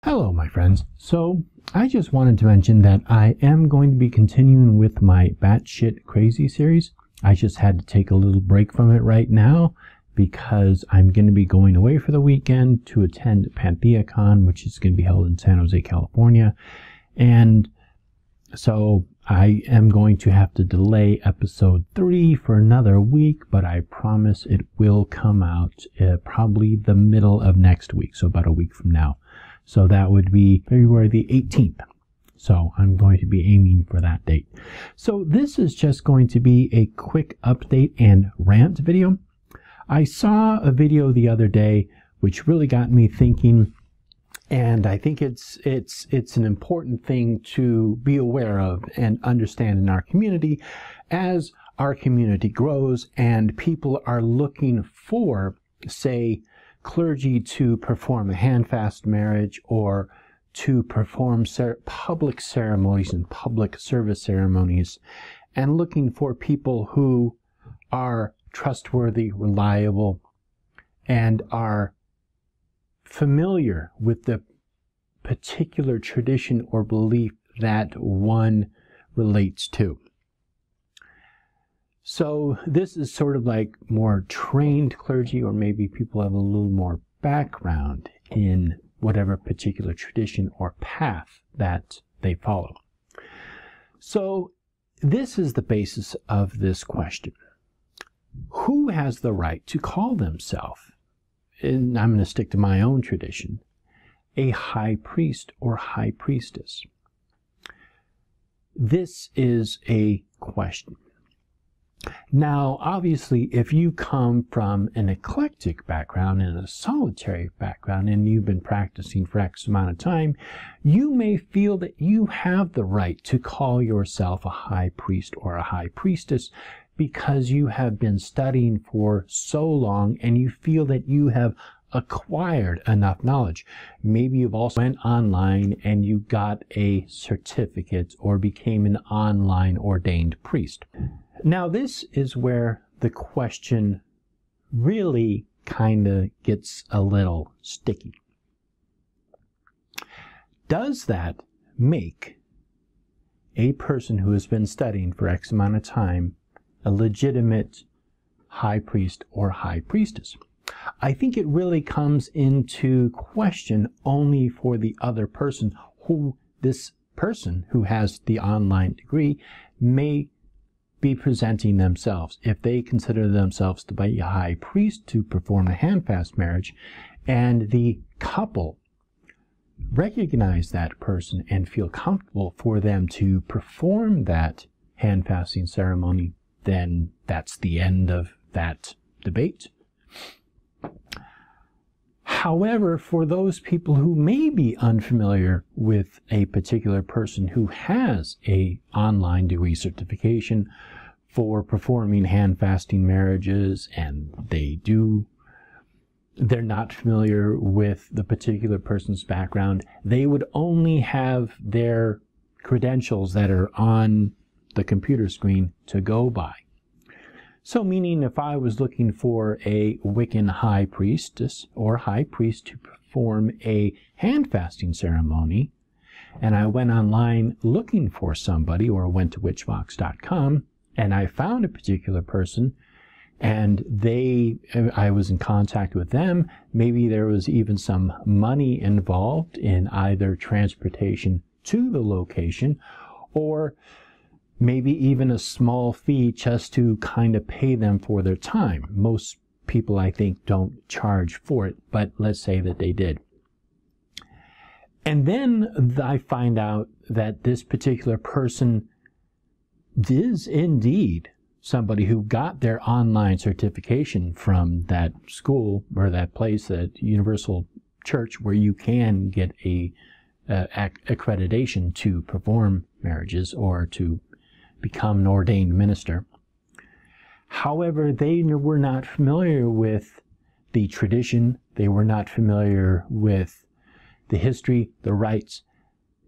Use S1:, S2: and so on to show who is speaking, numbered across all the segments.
S1: Hello, my friends. So, I just wanted to mention that I am going to be continuing with my batshit crazy series. I just had to take a little break from it right now because I'm going to be going away for the weekend to attend PantheaCon, which is going to be held in San Jose, California. And so I am going to have to delay episode 3 for another week, but I promise it will come out probably the middle of next week, so about a week from now. So that would be February the 18th. So I'm going to be aiming for that date. So this is just going to be a quick update and rant video. I saw a video the other day which really got me thinking, and I think it's an important thing to be aware of and understand in our community as our community grows and people are looking for, say, clergy to perform a handfast marriage or to perform public ceremonies and public service ceremonies, and looking for people who are trustworthy, reliable, and are familiar with the particular tradition or belief that one relates to. So this is sort of like more trained clergy, or maybe people have a little more background in whatever particular tradition or path that they follow. So this is the basis of this question. Who has the right to call themselves, and I'm going to stick to my own tradition, a high priest or high priestess? This is a question. Now, obviously, if you come from an eclectic background and a solitary background and you've been practicing for X amount of time, you may feel that you have the right to call yourself a high priest or a high priestess because you have been studying for so long and you feel that you have acquired enough knowledge. Maybe you've also went online and you got a certificate or became an online ordained priest. Now, this is where the question really kind of gets a little sticky. Does that make a person who has been studying for X amount of time a legitimate high priest or high priestess? I think it really comes into question only for the other person, who this person who has the online degree may be presenting themselves. If they consider themselves to be a high priest to perform a handfast marriage, and the couple recognize that person and feel comfortable for them to perform that handfasting ceremony, then that's the end of that debate. However, for those people who may be unfamiliar with a particular person who has an online degree certification for performing handfasting marriages, and they're not familiar with the particular person's background, they would only have their credentials that are on the computer screen to go by. So meaning if I was looking for a Wiccan high priestess or high priest to perform a handfasting ceremony, and I went online looking for somebody, or went to witchbox.com, and I found a particular person, and I was in contact with them, maybe there was even some money involved in either transportation to the location, or maybe even a small fee just to kind of pay them for their time. Most people, I think, don't charge for it, but let's say that they did. And then I find out that this particular person is indeed somebody who got their online certification from that school or that place, that universal church where you can get a accreditation to perform marriages or to become an ordained minister. However, they were not familiar with the tradition. They were not familiar with the history, the rites.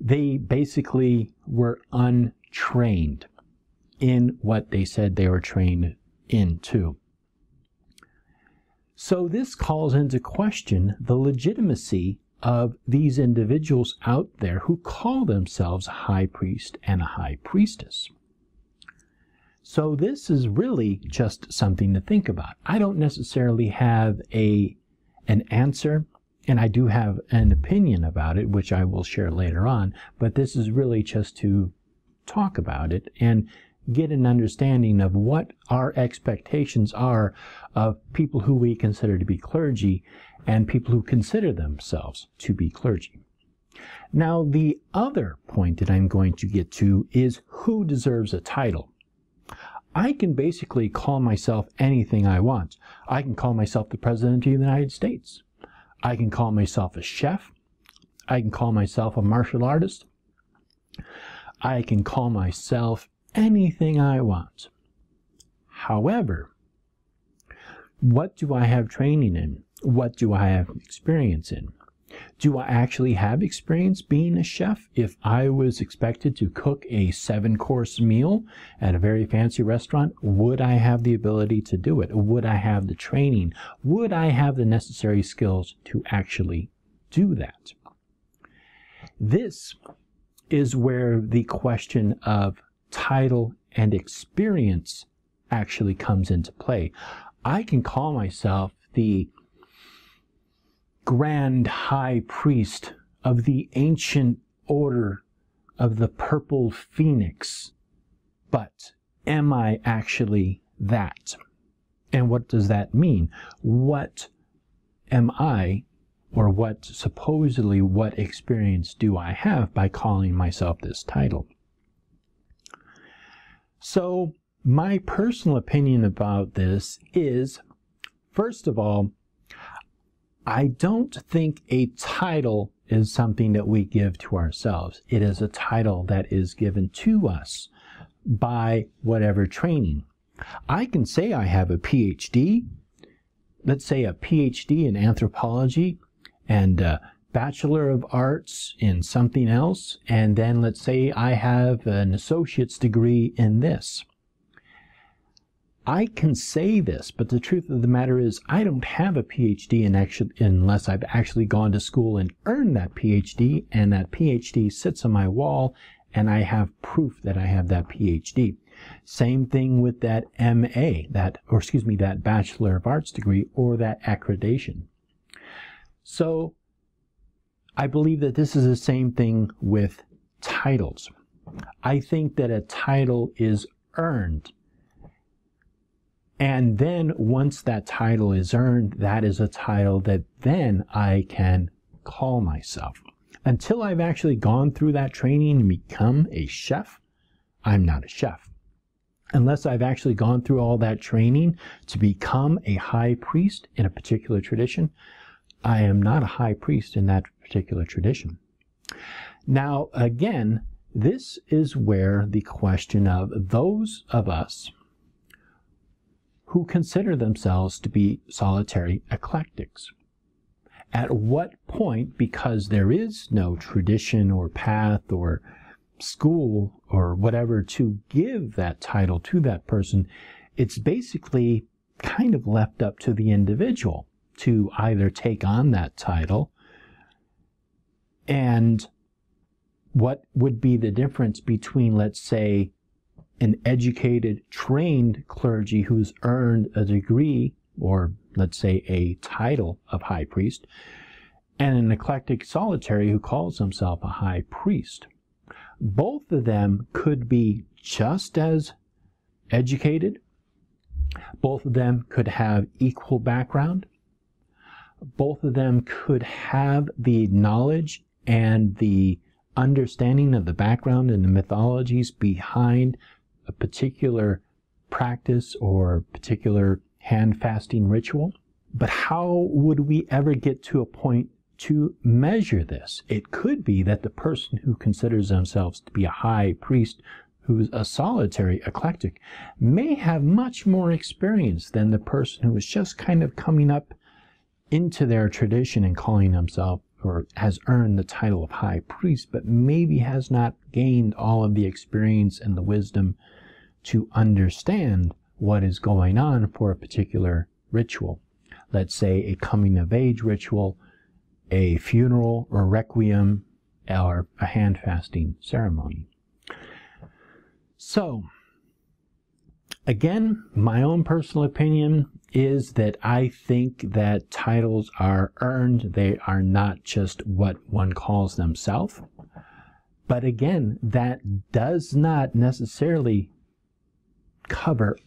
S1: They basically were untrained in what they said they were trained into. So this calls into question the legitimacy of these individuals out there who call themselves a high priest and a high priestess. So this is really just something to think about. I don't necessarily have an answer, and I do have an opinion about it, which I will share later on, but this is really just to talk about it and get an understanding of what our expectations are of people who we consider to be clergy and people who consider themselves to be clergy. Now, the other point that I'm going to get to is who deserves a title. I can basically call myself anything I want. I can call myself the President of the United States. I can call myself a chef. I can call myself a martial artist. I can call myself anything I want. However, what do I have training in? What do I have experience in? Do I actually have experience being a chef? If I was expected to cook a 7-course meal at a very fancy restaurant, would I have the ability to do it? Would I have the training? Would I have the necessary skills to actually do that? This is where the question of title and experience actually comes into play. I can call myself the Grand High Priest of the ancient order of the Purple Phoenix, but am I actually that? And what does that mean? What am I, or what experience do I have by calling myself this title? So my personal opinion about this is, first of all, I don't think a title is something that we give to ourselves. It is a title that is given to us by whatever training. I can say I have a PhD, let's say a PhD in anthropology and a Bachelor of Arts in something else, and then let's say I have an associate's degree in this. I can say this, but the truth of the matter is I don't have a PhD unless I've actually gone to school and earned that PhD, and that PhD sits on my wall and I have proof that I have that PhD. Same thing with that MA, that Bachelor of Arts degree, or that accreditation. So I believe that this is the same thing with titles. I think that a title is earned. And then once that title is earned, that is a title that then I can call myself. Until I've actually gone through that training and become a chef, I'm not a chef. Unless I've actually gone through all that training to become a high priest in a particular tradition, I am not a high priest in that particular tradition. Now, again, this is where the question of those of us who consider themselves to be solitary eclectics. At what point, because there is no tradition or path or school or whatever to give that title to that person, it's basically kind of left up to the individual to either take on that title. And what would be the difference between, let's say, an educated, trained clergy who's earned a degree, or let's say a title of high priest, and an eclectic solitary who calls himself a high priest? Both of them could be just as educated. Both of them could have equal background. Both of them could have the knowledge and the understanding of the background and the mythologies behind a particular practice or particular hand fasting ritual. But how would we ever get to a point to measure this? It could be that the person who considers themselves to be a high priest, who's a solitary eclectic, may have much more experience than the person who is just kind of coming up into their tradition and calling himself, or has earned the title of high priest, but maybe has not gained all of the experience and the wisdom to understand what is going on for a particular ritual. Let's say a coming of age ritual, a funeral or requiem or a hand fasting ceremony. So, again, my own personal opinion is that I think that titles are earned. They are not just what one calls themselves. But again, that does not necessarily cover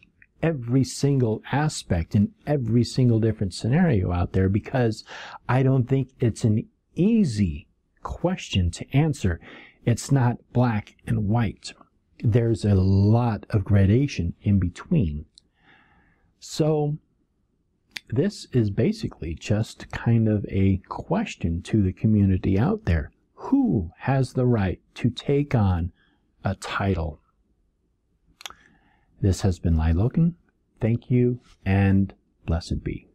S1: every single aspect in every single different scenario out there, because I don't think it's an easy question to answer. It's not black and white. There's a lot of gradation in between. So this is basically just kind of a question to the community out there. Who has the right to take on a title? This has been Liloken. Thank you, and blessed be.